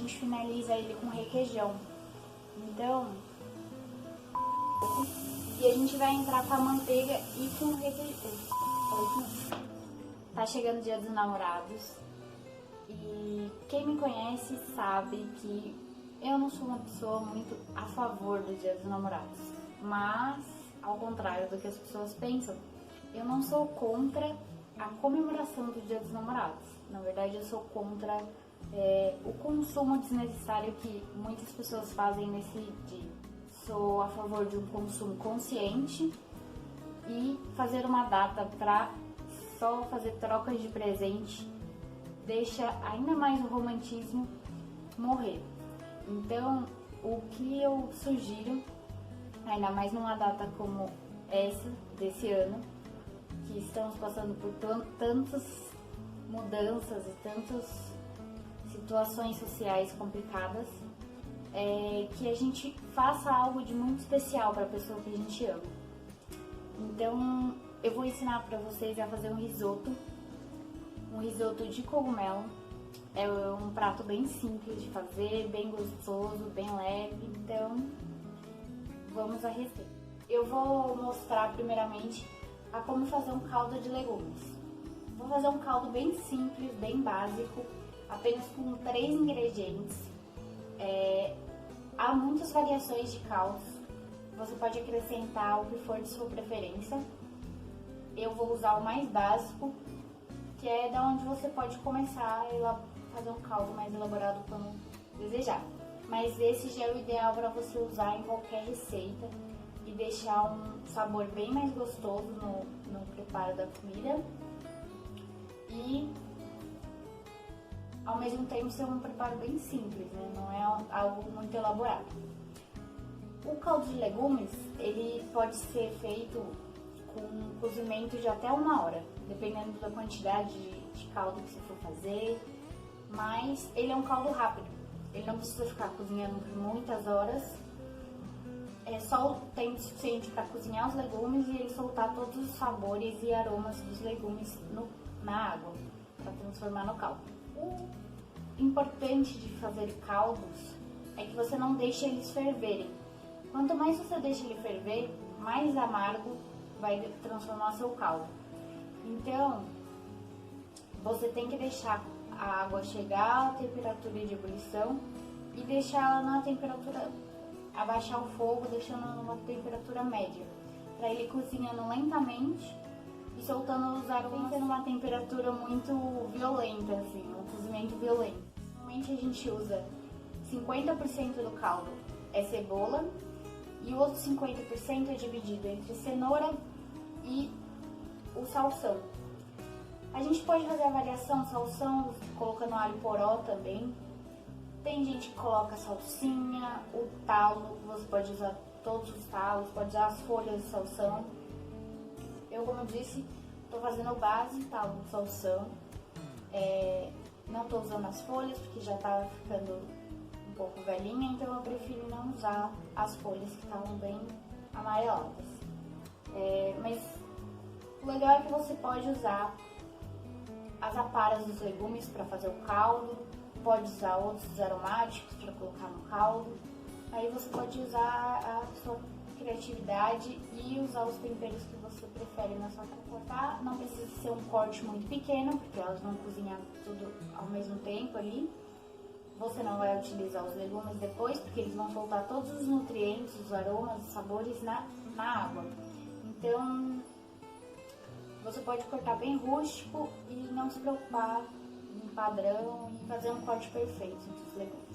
gente finaliza ele com requeijão. Então, e a gente vai entrar com a manteiga e com o requeijão. Tá chegando o Dia dos Namorados e quem me conhece sabe que eu não sou uma pessoa muito a favor do Dia dos Namorados, mas ao contrário do que as pessoas pensam, eu não sou contra a comemoração do Dia dos Namorados. Na verdade, eu sou contra o consumo desnecessário que muitas pessoas fazem nesse dia. Sou a favor de um consumo consciente e fazer uma data para só fazer trocas de presente deixa ainda mais o romantismo morrer. Então, o que eu sugiro, ainda mais numa data como essa, desse ano, que estamos passando por tantas mudanças e tantas situações sociais complicadas, que a gente faça algo de muito especial para a pessoa que a gente ama. Então, eu vou ensinar para vocês a fazer um risoto de cogumelo. É um prato bem simples de fazer, bem gostoso, bem leve, então vamos à receita. Eu vou mostrar primeiramente a como fazer um caldo de legumes. Vou fazer um caldo bem simples, bem básico, apenas com 3 ingredientes. Há muitas variações de caldos, você pode acrescentar o que for de sua preferência. Eu vou usar o mais básico, que é da onde você pode começar a fazer um caldo mais elaborado quando desejar. Mas esse já é o ideal para você usar em qualquer receita e deixar um sabor bem mais gostoso no preparo da comida e ao mesmo tempo ser um preparo bem simples, né? Não é algo muito elaborado. O caldo de legumes, ele pode ser feito com cozimento de até 1 hora, dependendo da quantidade de caldo que você for fazer, mas ele é um caldo rápido, ele não precisa ficar cozinhando por muitas horas, é só o tempo suficiente para cozinhar os legumes e ele soltar todos os sabores e aromas dos legumes na água, para transformar no caldo. O importante de fazer caldos é que você não deixe eles ferverem. Quanto mais você deixa ele ferver, mais amargo vai transformar seu caldo. Então, você tem que deixar a água chegar à temperatura de ebulição e deixar ela na temperatura, abaixar o fogo, deixando numa temperatura média, para ele cozinhando lentamente e soltando os aromas numa temperatura muito violenta, assim, um cozimento violento. Normalmente a gente usa 50% do caldo é cebola e o outro 50% é dividido entre cenoura e o salsão. A gente pode fazer a variação salsão colocando alho poró também. Tem gente que coloca salsinha, o talo, você pode usar todos os talos, pode usar as folhas de salsão. Eu, como eu disse, estou fazendo o base, talo, salsão. Não estou usando as folhas porque já estava ficando um pouco velhinha, então eu prefiro não usar as folhas que estavam bem amareladas. Mas o legal é que você pode usar as aparas dos legumes para fazer o caldo, pode usar outros aromáticos para colocar no caldo. Aí você pode usar a sua criatividade e usar os temperos que você prefere na sua comida. Não precisa ser um corte muito pequeno, porque elas vão cozinhar tudo ao mesmo tempo ali. Você não vai utilizar os legumes depois, porque eles vão soltar todos os nutrientes, os aromas, os sabores na água. Então, você pode cortar bem rústico e não se preocupar em padrão e fazer um corte perfeito dos legumes.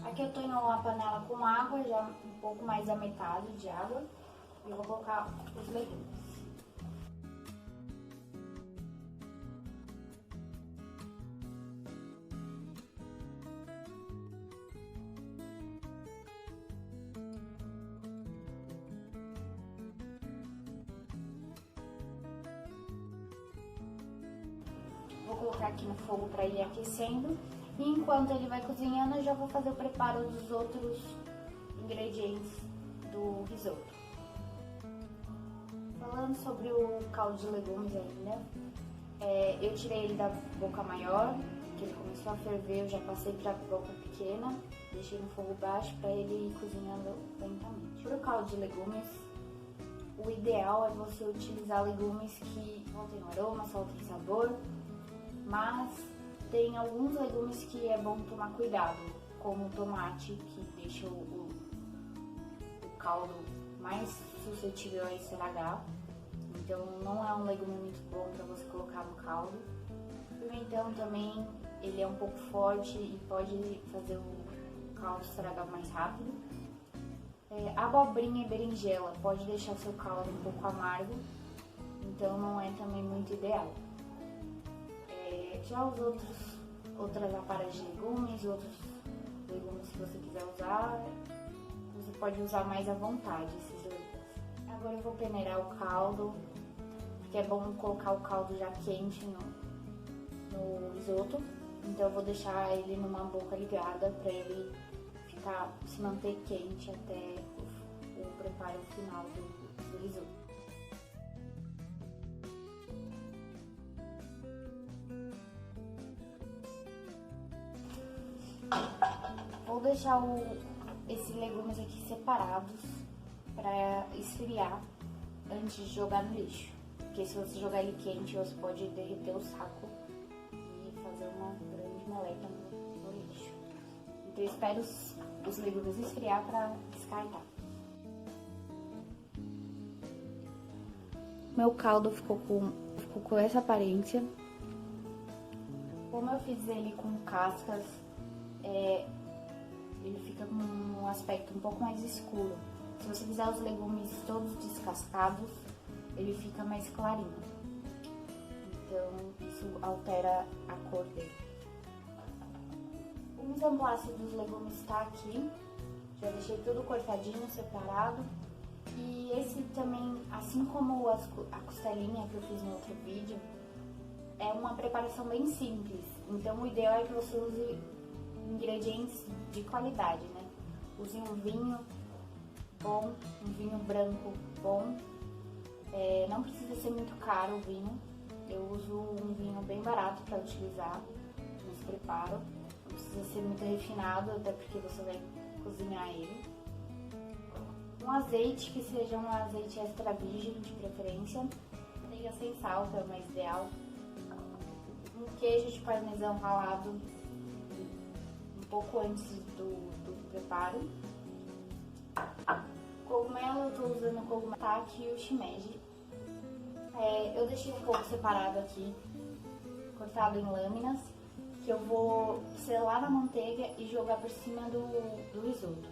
Aqui eu tô em uma panela com água, já um pouco mais da metade de água, e eu vou colocar os legumes. Vou colocar aqui no fogo para ir aquecendo. E enquanto ele vai cozinhando, eu já vou fazer o preparo dos outros ingredientes do risoto. Falando sobre o caldo de legumes ainda, Eu tirei ele da boca maior, que ele começou a ferver, eu já passei para boca pequena, deixei no fogo baixo para ele ir cozinhando lentamente. Para o caldo de legumes, o ideal é você utilizar legumes que soltem aroma, soltem sabor, mas tem alguns legumes que é bom tomar cuidado, como o tomate, que deixa o caldo mais suscetível a estragar. Então não é um legume muito bom para você colocar no caldo. O pimentão também, ele é um pouco forte e pode fazer o caldo estragar mais rápido. Abobrinha e berinjela pode deixar seu caldo um pouco amargo, então não é também muito ideal. Já os outras aparas de legumes, outros legumes que você quiser usar, você pode usar mais à vontade esses legumes. Agora eu vou peneirar o caldo, porque é bom colocar o caldo já quente no risoto. Então eu vou deixar ele numa boca ligada para ele se manter quente até o preparo final do risoto. Vou deixar esses legumes aqui separados para esfriar antes de jogar no lixo. Porque se você jogar ele quente, você pode derreter o saco e fazer uma grande meleca no lixo. Então eu espero os legumes esfriar para descartar. Meu caldo ficou com essa aparência. Como eu fiz ele com cascas, ele fica com um aspecto um pouco mais escuro. Se você fizer os legumes todos descascados, ele fica mais clarinho. Então isso altera a cor dele. O mise en place dos legumes está aqui. Já deixei tudo cortadinho, separado. E esse também, assim como a costelinha que eu fiz no outro vídeo, é uma preparação bem simples. Então o ideal é que você use ingredientes de qualidade, né? Use um vinho bom, um vinho branco bom. Não precisa ser muito caro o vinho. Eu uso um vinho bem barato para utilizar nesse preparo. Não precisa ser muito refinado, até porque você vai cozinhar ele. Um azeite que seja um azeite extra virgem, de preferência. Manteiga sem sal, que é o mais ideal. Um queijo de parmesão ralado um pouco antes do preparo. Cogumelo, eu estou usando o cogumelo Taki e o shimeji. Eu deixei um pouco separado aqui, cortado em lâminas, que eu vou selar na manteiga e jogar por cima do risoto.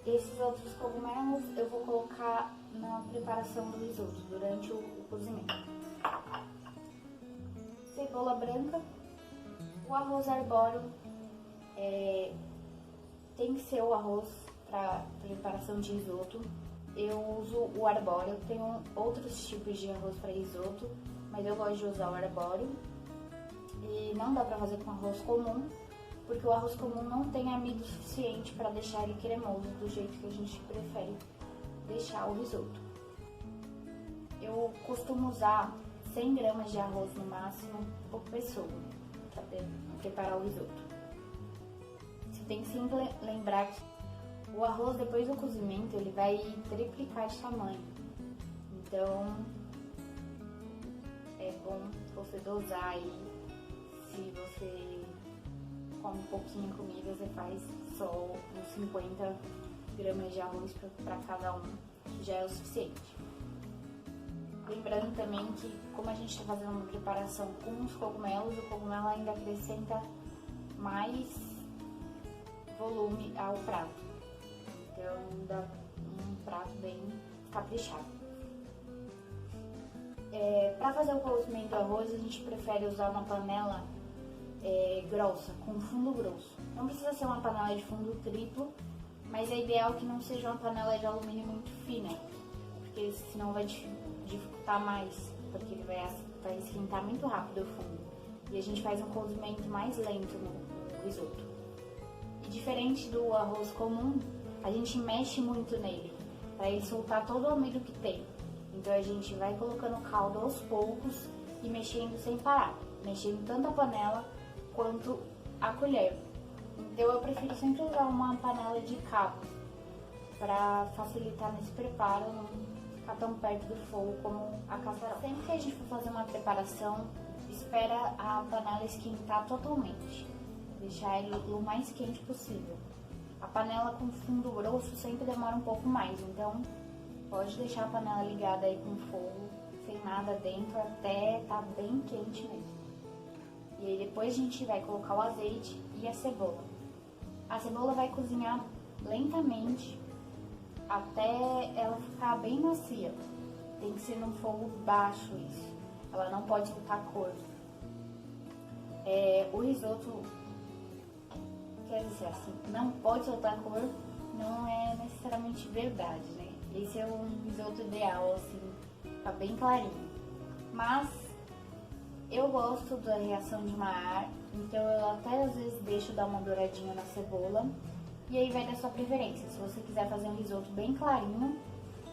Esses outros cogumelos eu vou colocar na preparação do risoto, durante o cozimento. Cebola branca. O arroz arbóreo tem que ser o arroz para preparação de risoto. Eu uso o arbóreo, tenho outros tipos de arroz para risoto, mas eu gosto de usar o arbóreo. E não dá para fazer com arroz comum, porque o arroz comum não tem amido suficiente para deixar ele cremoso do jeito que a gente prefere deixar o risoto. Eu costumo usar 100 gramas de arroz no máximo por pessoa para preparar o risoto. Você tem que sempre lembrar que o arroz, depois do cozimento, ele vai triplicar de tamanho. Então é bom você dosar aí. Se você come um pouquinho de comida, você faz só uns 50 gramas de arroz para cada um, que já é o suficiente. Lembrando também que, como a gente está fazendo uma preparação com os cogumelos, o cogumelo ainda acrescenta mais volume ao prato. Então dá um prato bem caprichado. Para fazer o cozimento do arroz, a gente prefere usar uma panela grossa, com fundo grosso. Não precisa ser uma panela de fundo triplo, mas é ideal que não seja uma panela de alumínio muito fina, porque senão vai dificultar mais, porque ele vai esquentar muito rápido o fundo. E a gente faz um cozimento mais lento no risoto. E diferente do arroz comum, a gente mexe muito nele, para ele soltar todo o amido que tem. Então a gente vai colocando o caldo aos poucos e mexendo sem parar, mexendo tanto a panela quanto a colher. Então eu prefiro sempre usar uma panela de cabo para facilitar nesse preparo, não ficar tão perto do fogo como a caçarola. Sempre que a gente for fazer uma preparação, espera a panela esquentar totalmente, deixar ele o mais quente possível. A panela com fundo grosso sempre demora um pouco mais, então pode deixar a panela ligada aí com fogo, sem nada dentro, até tá bem quente mesmo. E aí depois a gente vai colocar o azeite e a cebola. A cebola vai cozinhar lentamente até ela ficar bem macia. Tem que ser num fogo baixo isso. Ela não pode soltar cor. O risoto, quer dizer assim, não pode soltar cor, não é necessariamente verdade, né? Esse é um risoto ideal, assim, tá bem clarinho. Mas eu gosto da reação de mar, então eu até às vezes deixo dar uma douradinha na cebola. E aí vai da sua preferência. Se você quiser fazer um risoto bem clarinho,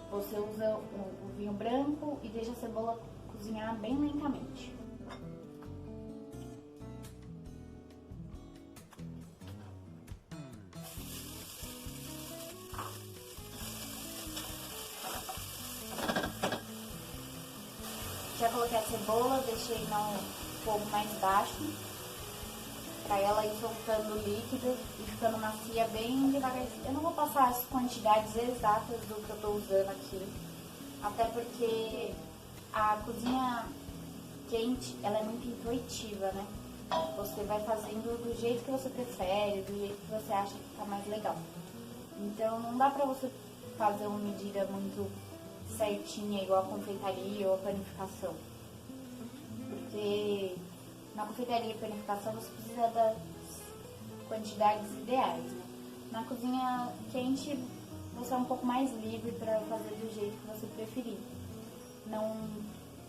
você usa o vinho branco e deixa a cebola cozinhar bem lentamente. Já coloquei a cebola, deixei no fogo mais baixo, para ela ir soltando o líquido e ficando macia bem devagarzinho. Eu não vou passar as quantidades exatas do que eu estou usando aqui, até porque a cozinha quente, ela é muito intuitiva, né? Você vai fazendo do jeito que você prefere, do jeito que você acha que tá mais legal. Então não dá pra você fazer uma medida muito certinha, igual a confeitaria ou a panificação. Porque na confeitaria e panificação você precisa das quantidades ideais, né? Na cozinha quente você é um pouco mais livre para fazer do jeito que você preferir. Não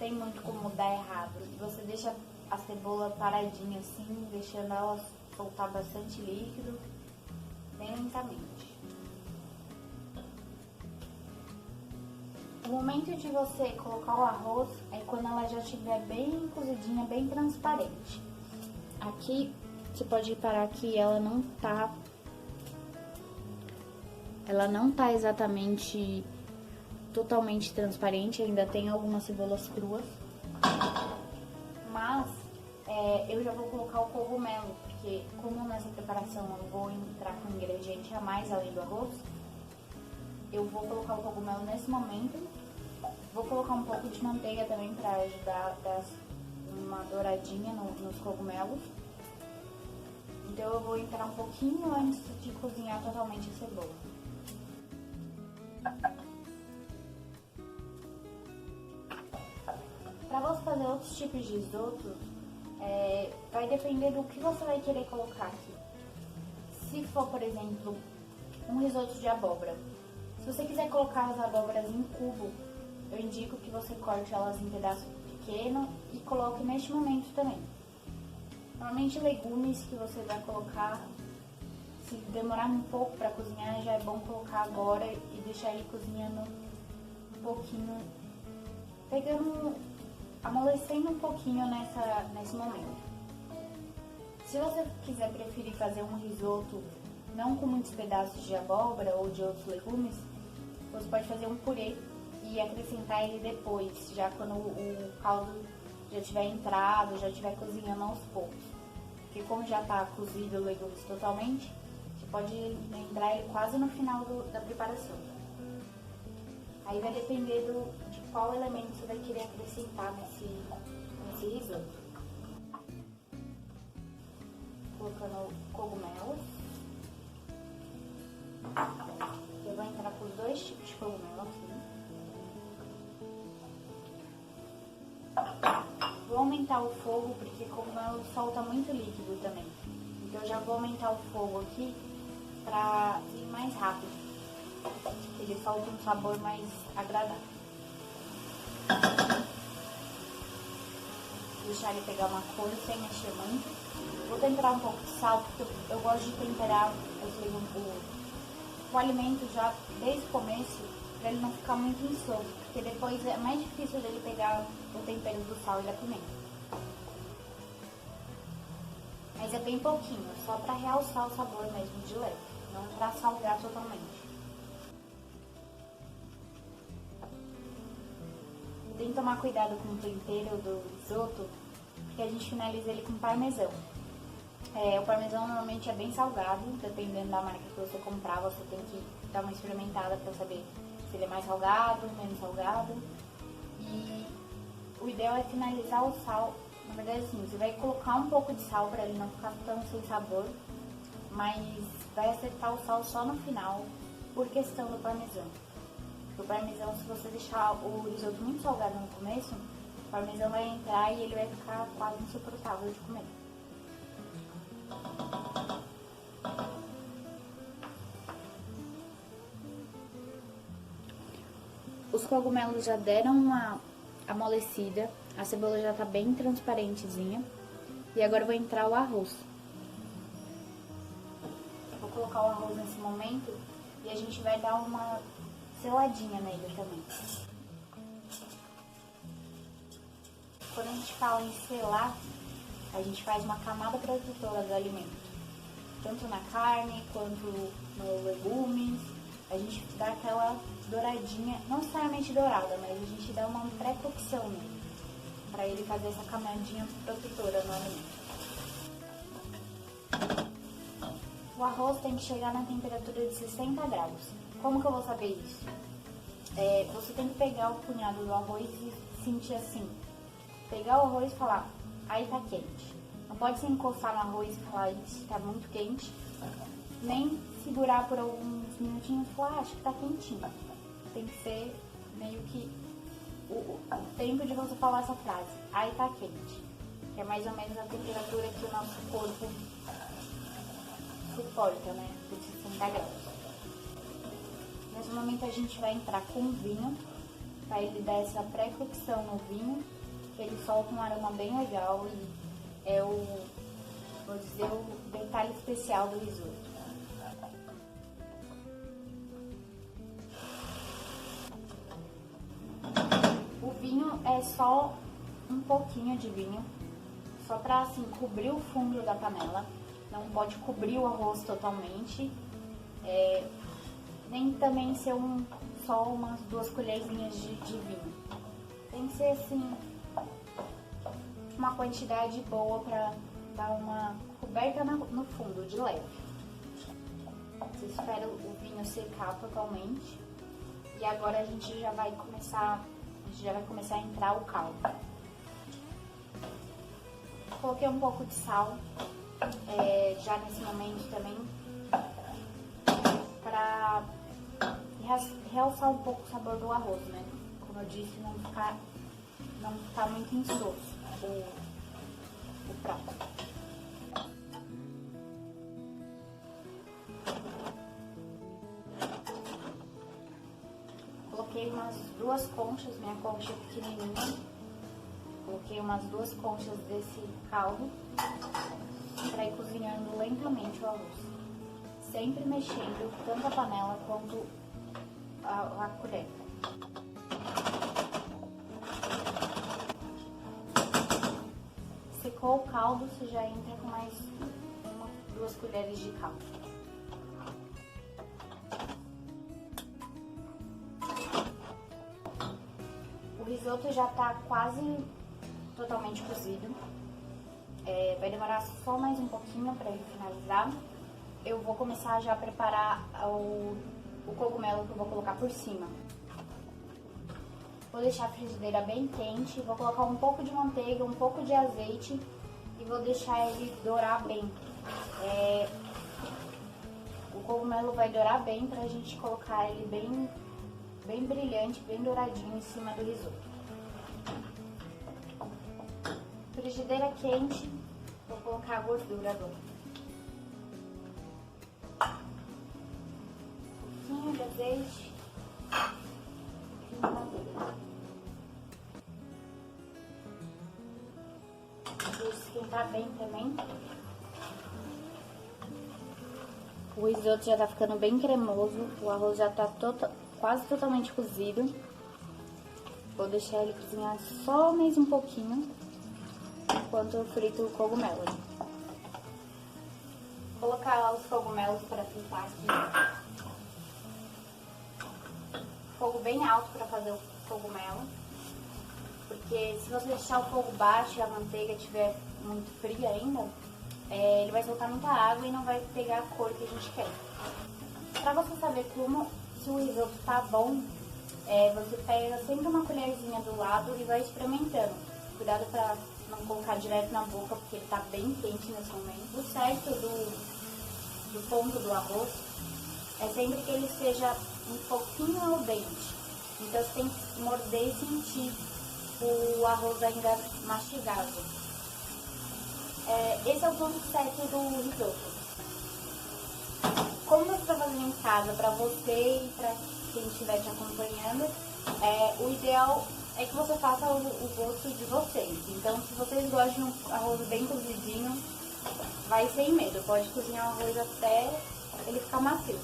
tem muito como dar errado. Você deixa a cebola paradinha assim, deixando ela soltar bastante líquido, bem lentamente. O momento de você colocar o arroz é quando ela já estiver bem cozidinha, bem transparente. Aqui, você pode reparar que ela não tá exatamente totalmente transparente, ainda tem algumas cebolas cruas. Mas eu já vou colocar o cogumelo, porque como nessa preparação eu vou entrar com um ingrediente a mais além do arroz, eu vou colocar o cogumelo nesse momento. Vou colocar um pouco de manteiga também para ajudar a dar uma douradinha nos cogumelos. Então eu vou entrar um pouquinho antes de cozinhar totalmente a cebola. Para você fazer outros tipos de risoto, vai depender do que você vai querer colocar aqui. Se for, por exemplo, um risoto de abóbora, se você quiser colocar as abóboras em cubo, eu indico que você corte elas em pedaço pequeno e coloque neste momento também. Normalmente legumes que você vai colocar, se demorar um pouco para cozinhar, já é bom colocar agora e deixar ele cozinhando um pouquinho, amolecendo um pouquinho nesse momento. Se você quiser preferir fazer um risoto não com muitos pedaços de abóbora ou de outros legumes, você pode fazer um purê e acrescentar ele depois, já quando o caldo já tiver entrado, já estiver cozinhando aos poucos. Porque como já está cozido o legumes totalmente, você pode entrar ele quase no final da preparação. Aí vai depender de qual elemento você vai querer acrescentar nesse risoto. Colocando cogumelos. Eu vou entrar com os dois tipos de cogumelo aqui. Vou aumentar o fogo porque cogumelo solta muito líquido também. Então eu já vou aumentar o fogo aqui para ir mais rápido. Ele solta um sabor mais agradável. Deixar ele pegar uma cor sem mexer muito. Vou temperar um pouco de sal, porque eu gosto de temperar o alimento já desde o começo pra ele não ficar muito insosso, porque depois é mais difícil dele pegar o tempero do sal e da pimenta. Mas é bem pouquinho, só pra realçar o sabor mesmo de leve, não pra salgar totalmente. Tem que tomar cuidado com o tempero do risoto, porque a gente finaliza ele com parmesão. O parmesão normalmente é bem salgado, dependendo da marca que você comprar, você tem que dar uma experimentada para saber se ele é mais salgado, menos salgado. E o ideal é finalizar o sal, na verdade assim, você vai colocar um pouco de sal para ele não ficar tão sem sabor, mas vai acertar o sal só no final, por questão do parmesão. O parmesão, se você deixar o risoto muito salgado no começo, o parmesão vai entrar e ele vai ficar quase insuportável de comer. Os cogumelos já deram uma amolecida, a cebola já tá bem transparentezinha. E agora vai entrar o arroz. Vou colocar o arroz nesse momento e a gente vai dar uma seladinha nele também. Quando a gente fala em selar, a gente faz uma camada protetora do alimento. Tanto na carne quanto nos legumes. A gente dá aquela douradinha, não necessariamente dourada, mas a gente dá uma pré-cocção nele, para ele fazer essa camadinha protetora no alimento. O arroz tem que chegar na temperatura de 60 graus. Como que eu vou saber isso? Você tem que pegar o punhado do arroz e sentir assim. Pegar o arroz e falar, aí tá quente. Não pode se encostar no arroz e falar, isso tá muito quente. Nem segurar por alguns minutinhos e falar, acho que tá quentinho. Tem que ser meio que o tempo de você falar essa frase, aí tá quente. Que é mais ou menos a temperatura que o nosso corpo suporta, né? Por 60 graus. Nesse momento a gente vai entrar com vinho, para ele dar essa pré-cocção no vinho. Ele solta um aroma bem legal e é vou dizer, o detalhe especial do risoto. O vinho é só um pouquinho de vinho, só para assim cobrir o fundo da panela. Não pode cobrir o arroz totalmente, nem também ser só umas 2 colherzinhas de vinho. Tem que ser assim uma quantidade boa para dar uma coberta no fundo, de leve. Você espera o vinho secar totalmente e agora a gente já vai começar a entrar o caldo. Coloquei um pouco de sal já nesse momento também, para realçar um pouco o sabor do arroz, né? Como eu disse, não ficar muito insosso o prato. Coloquei umas 2 conchas, minha concha pequenininha. Coloquei umas 2 conchas desse caldo para ir cozinhando lentamente o arroz. Sempre mexendo tanto a panela quanto a colher. Secou o caldo, você já entra com mais 2 colheres de caldo. O risoto já está quase totalmente cozido. Vai demorar só mais um pouquinho para ele finalizar. Eu vou começar já a preparar o cogumelo que eu vou colocar por cima. Vou deixar a frigideira bem quente, vou colocar um pouco de manteiga, um pouco de azeite e vou deixar ele dourar bem. O cogumelo vai dourar bem pra gente colocar ele bem brilhante, bem douradinho em cima do risoto. Frigideira quente, vou colocar a gordura agora. Um pouquinho de azeite. Vou esquentar bem também. O risoto já tá ficando bem cremoso, o arroz já tá quase totalmente cozido. Vou deixar ele cozinhar só mais um pouquinho, enquanto eu frito o cogumelo. Vou colocar os cogumelos para fritar aqui. Fogo bem alto para fazer o cogumelo, porque se você deixar o fogo baixo e a manteiga estiver muito fria ainda, ele vai soltar muita água e não vai pegar a cor que a gente quer. Para você saber se o risoto tá bom, você pega sempre uma colherzinha do lado e vai experimentando. Cuidado para não colocar direto na boca, porque ele tá bem quente nesse momento. O certo do ponto do arroz é sempre que ele seja um pouquinho al dente. Então você tem que morder e sentir o arroz ainda mastigável. Esse é o ponto certo do risoto. Como você está fazendo em casa, para você e para quem estiver te acompanhando, o ideal é que você faça o gosto de vocês. Então, se vocês gostam de um arroz bem cozidinho, vai sem medo. Pode cozinhar o arroz até ele ficar macio.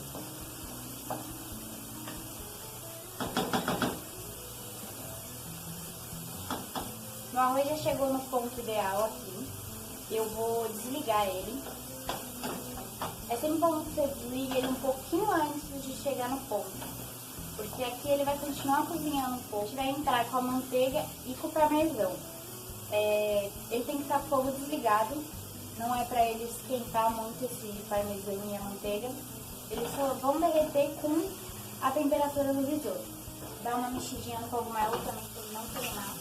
Meu arroz já chegou no ponto ideal aqui. Eu vou desligar ele. É sempre bom que você desligue ele um pouquinho antes de chegar no ponto, porque aqui ele vai continuar cozinhando um pouco. Vai entrar com a manteiga e com o parmesão. Ele tem que estar fogo desligado. Não é para ele esquentar muito esse parmesão e a manteiga. Eles só vão derreter com a temperatura do risoto. Dá uma mexidinha no cogumelo também para ele não queimar.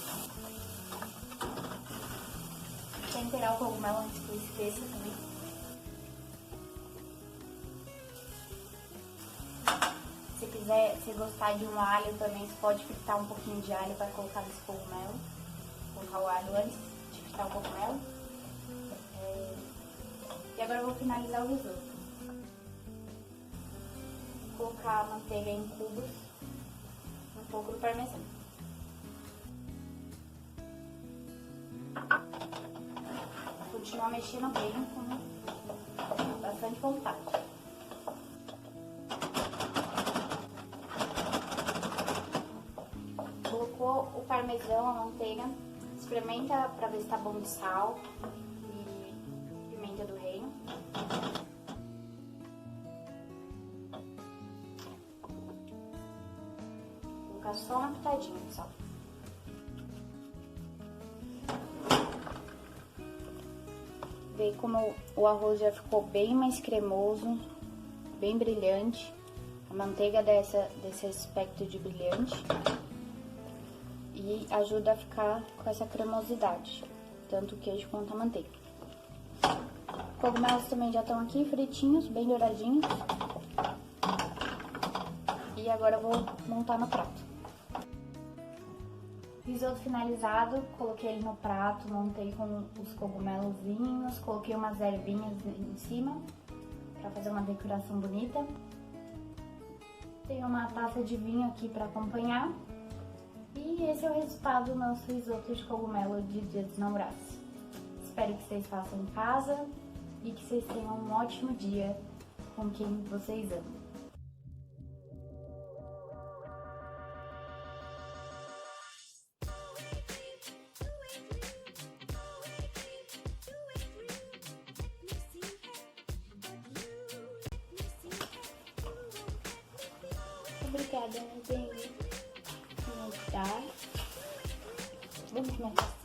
Temperar o cogumelo antes que ele esqueça também. Se gostar de um alho também, você pode fritar um pouquinho de alho para colocar nesse cogumelo. Colocar o alho antes de fritar o cogumelo. E agora eu vou finalizar o risoto. Vou colocar a manteiga em cubos, um pouco do parmesão. Vou continuar mexendo bem com bastante vontade. Colocou o parmesão, a manteiga, experimenta para ver se tá bom de sal e pimenta do reino. Vou colocar só uma pitadinha de sal. Vê como o arroz já ficou bem mais cremoso, bem brilhante. A manteiga desse aspecto de brilhante. E ajuda a ficar com essa cremosidade, tanto o queijo quanto a manteiga. Cogumelos também já estão aqui fritinhos, bem douradinhos. E agora eu vou montar no prato. Risoto finalizado, coloquei ele no prato, montei com os cogumelozinhos, coloquei umas ervinhas em cima para fazer uma decoração bonita. Tem uma taça de vinho aqui para acompanhar. E esse é o resultado do nosso risoto de cogumelo de Dia dos Namorados. Espero que vocês façam em casa e que vocês tenham um ótimo dia com quem vocês amam. Obrigada, meu bem. Vamos começar.